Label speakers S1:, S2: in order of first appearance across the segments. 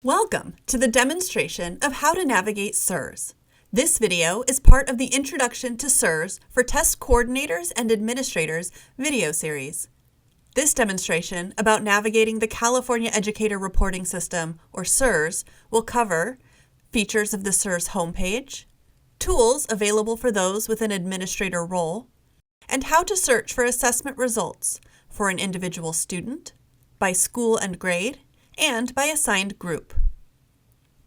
S1: Welcome to the demonstration of how to navigate CERS. This video is part of the Introduction to CERS for Test Coordinators and Administrators video series. This demonstration about navigating the California Educator Reporting System, or CERS, will cover features of the CERS homepage, tools available for those with an administrator role, and how to search for assessment results for an individual student, by school and grade, and by assigned group.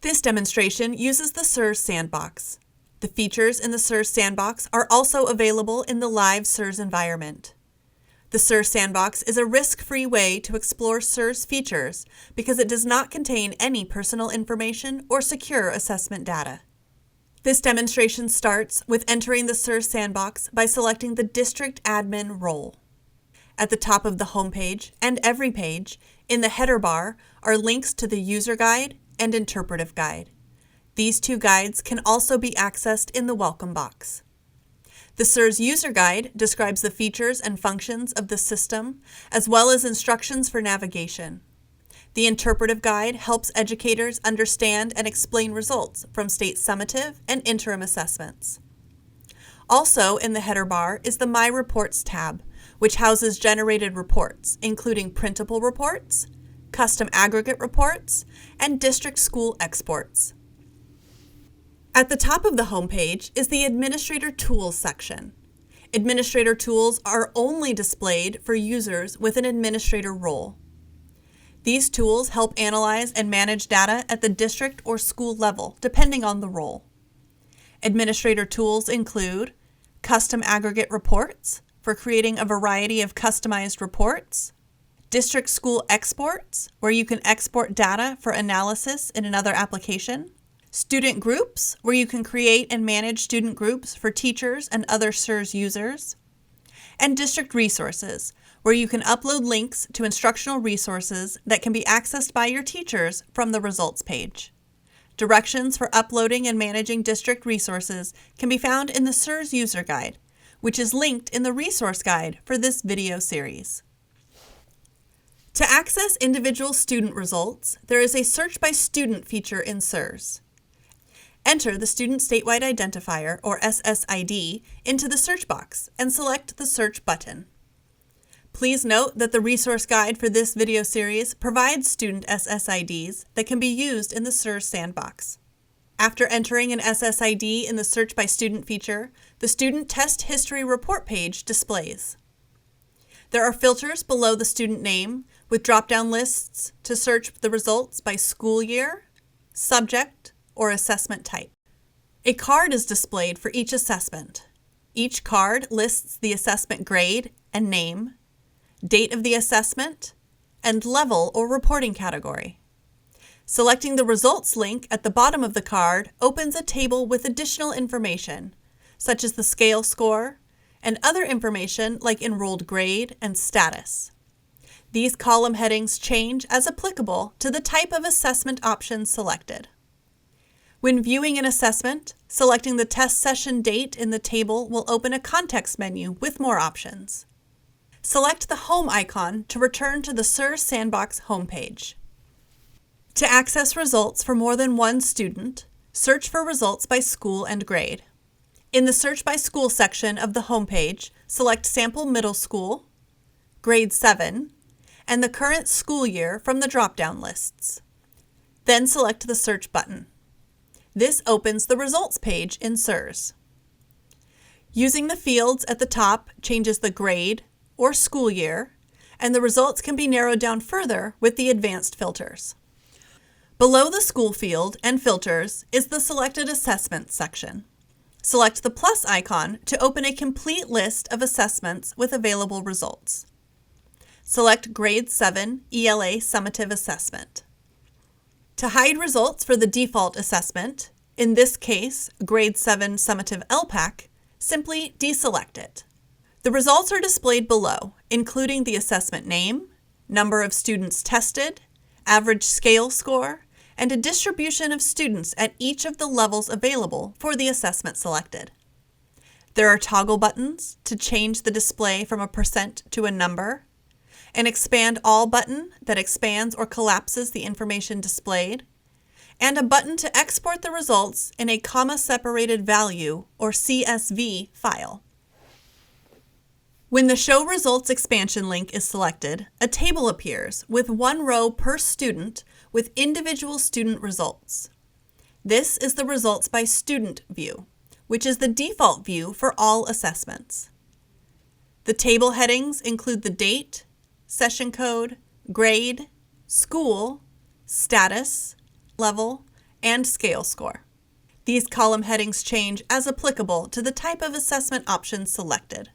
S1: This demonstration uses the CERS Sandbox. The features in the CERS Sandbox are also available in the live CERS environment. The CERS Sandbox is a risk-free way to explore CERS features because it does not contain any personal information or secure assessment data. This demonstration starts with entering the CERS Sandbox by selecting the District Admin role. At the top of the homepage and every page, in the header bar, are links to the user guide and interpretive guide. These two guides can also be accessed in the welcome box. The CERS user guide describes the features and functions of the system, as well as instructions for navigation. The interpretive guide helps educators understand and explain results from state summative and interim assessments. Also in the header bar is the My Reports tab, which houses generated reports, including printable reports, custom aggregate reports, and district school exports. At the top of the homepage is the Administrator Tools section. Administrator tools are only displayed for users with an administrator role. These tools help analyze and manage data at the district or school level, depending on the role. Administrator tools include custom aggregate reports for creating a variety of customized reports, district school exports, where you can export data for analysis in another application, student groups, where you can create and manage student groups for teachers and other CERS users, and district resources, where you can upload links to instructional resources that can be accessed by your teachers from the results page. Directions for uploading and managing district resources can be found in the CERS user guide, which is linked in the resource guide for this video series. To access individual student results, there is a Search by Student feature in CERS. Enter the Student Statewide Identifier, or SSID, into the search box and select the Search button. Please note that the resource guide for this video series provides student SSIDs that can be used in the CERS Sandbox. After entering an SSID in the Search by Student feature, the Student Test History Report page displays. There are filters below the student name with drop-down lists to search the results by school year, subject, or assessment type. A card is displayed for each assessment. Each card lists the assessment grade and name, date of the assessment, and level or reporting category. Selecting the results link at the bottom of the card opens a table with additional information, such as the scale score and other information like enrolled grade and status. These column headings change as applicable to the type of assessment option selected. When viewing an assessment, selecting the test session date in the table will open a context menu with more options. Select the Home icon to return to the CERS Sandbox homepage. To access results for more than one student, search for results by school and grade. In the Search by School section of the homepage, select Sample Middle School, Grade 7, and the current school year from the drop-down lists. Then select the Search button. This opens the results page in CERS. Using the fields at the top changes the grade or school year, and the results can be narrowed down further with the advanced filters. Below the school field and filters is the Selected Assessments section. Select the plus icon to open a complete list of assessments with available results. Select Grade 7 ELA Summative Assessment. To hide results for the default assessment, in this case, Grade 7 Summative ELPAC, simply deselect it. The results are displayed below, including the assessment name, number of students tested, average scale score, and a distribution of students at each of the levels available for the assessment selected. There are toggle buttons to change the display from a percent to a number, an Expand All button that expands or collapses the information displayed, and a button to export the results in a comma-separated value, or CSV, file. When the Show Results expansion link is selected, a table appears with one row per student with individual student results. This is the Results by Student view, which is the default view for all assessments. The table headings include the date, session code, grade, school, status, level, and scale score. These column headings change as applicable to the type of assessment option selected.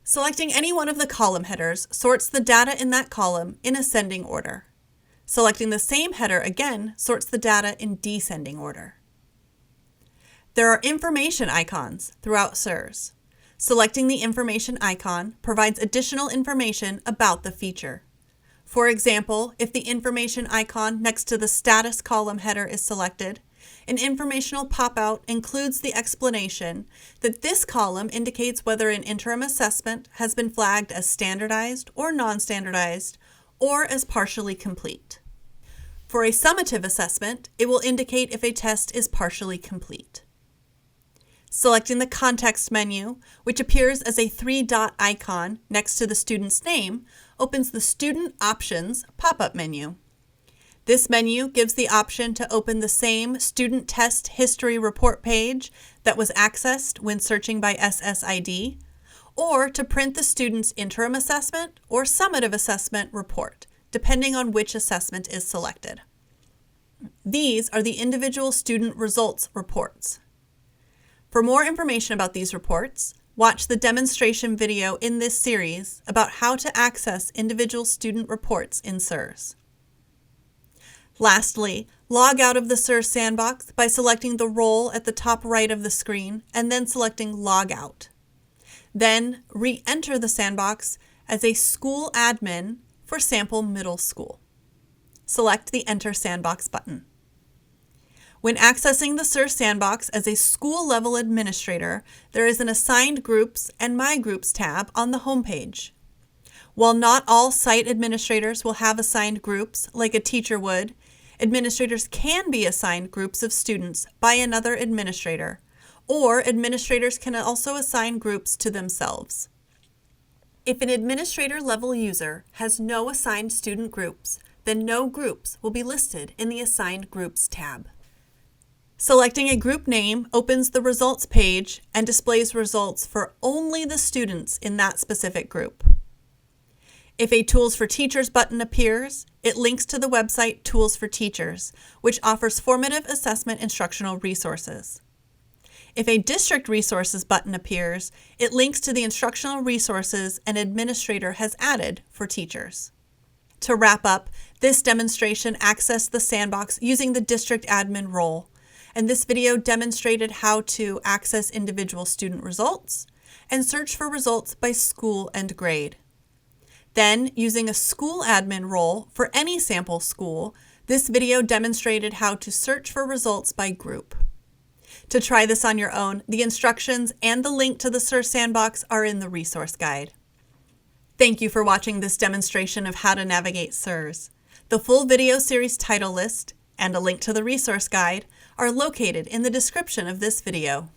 S1: Selecting any one of the column headers sorts the data in that column in ascending order. Selecting the same header again sorts the data in descending order. There are information icons throughout CERS. Selecting the information icon provides additional information about the feature. For example, if the information icon next to the status column header is selected, an informational pop-out includes the explanation that this column indicates whether an interim assessment has been flagged as standardized or non-standardized, or as partially complete. For a summative assessment, it will indicate if a test is partially complete. Selecting the context menu, which appears as a three-dot icon next to the student's name, opens the Student Options pop-up menu. This menu gives the option to open the same student test history report page that was accessed when searching by SSID, or to print the student's interim assessment or summative assessment report, depending on which assessment is selected. These are the individual student results reports. For more information about these reports, watch the demonstration video in this series about how to access individual student reports in CERS. Lastly, log out of the CERS Sandbox by selecting the role at the top right of the screen and then selecting Log Out. Then re-enter the Sandbox as a school admin for Sample Middle School. Select the Enter Sandbox button. When accessing the CERS Sandbox as a school-level administrator, there is an Assigned Groups and My Groups tab on the homepage. While not all site administrators will have assigned groups like a teacher would, administrators can be assigned groups of students by another administrator, or administrators can also assign groups to themselves. If an administrator-level user has no assigned student groups, then no groups will be listed in the Assigned Groups tab. Selecting a group name opens the results page and displays results for only the students in that specific group. If a Tools for Teachers button appears, it links to the website Tools for Teachers, which offers formative assessment instructional resources. If a District Resources button appears, it links to the instructional resources an administrator has added for teachers. To wrap up, this demonstration accessed the Sandbox using the District Admin role, and this video demonstrated how to access individual student results and search for results by school and grade. Then, using a school admin role for any sample school, this video demonstrated how to search for results by group. To try this on your own, the instructions and the link to the CERS Sandbox are in the resource guide. Thank you for watching this demonstration of how to navigate CERS. The full video series title list and a link to the resource guide are located in the description of this video.